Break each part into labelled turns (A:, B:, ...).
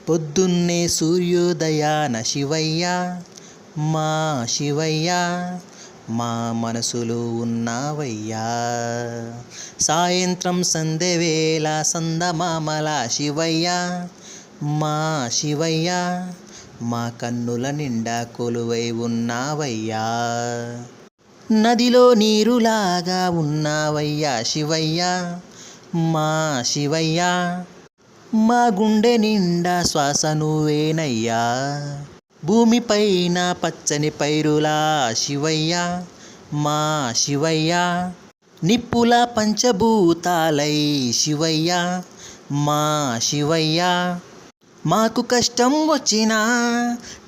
A: పొద్దున్నే సూర్యోదయాన శివయ్య మా శివయ్య మా మనసులో ఉన్నావయ్యా. సాయంత్రం సంధ్యవేళ సందమామల శివయ్య మా శివయ్య మా కన్నుల నిండా కొలువై ఉన్నావయ్యా. నదిలో నీరులాగా ఉన్నావయ్యా శివయ్య మా శివయ్య మా గుండె నిండా శ్వాస నువ్వేనయ్యా. భూమిపైన పచ్చని పైరులా శివయ్య మా శివయ్య నిప్పుల పంచభూతాలై శివయ్య మా శివయ్య మాకు కష్టం వచ్చినా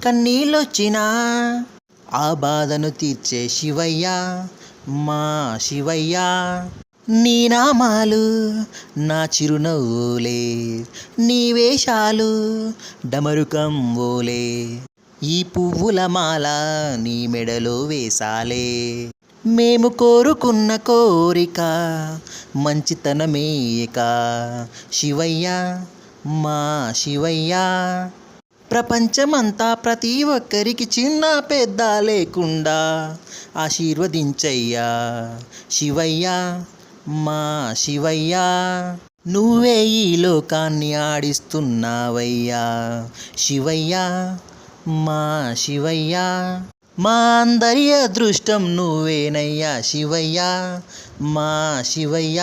A: కన్నీళ్ళొచ్చినా ఆ బాధను తీర్చే శివయ్య మా శివయ్య. నీ నామాలు నా చిరునవ్వులే, నీ వేషాలు డమరుకం ఓలే, ఈ పువ్వుల మాల నీ మెడలో వేసాలే. మేము కోరుకున్న కోరిక మంచితనమేక శివయ్య మా శివయ్య. ప్రపంచమంతా ప్రతి ఒక్కరికి చిన్న పెద్ద లేకుండా ఆశీర్వదించయ్యా శివయ్య మా శివయ్య. నువ్వే ఈ లోకాన్ని ఆడిస్తున్నావయ్యా శివయ్య మా శివయ్య. మా అందరి అదృష్టం నువ్వేనయ్యా శివయ్య మా శివయ్య.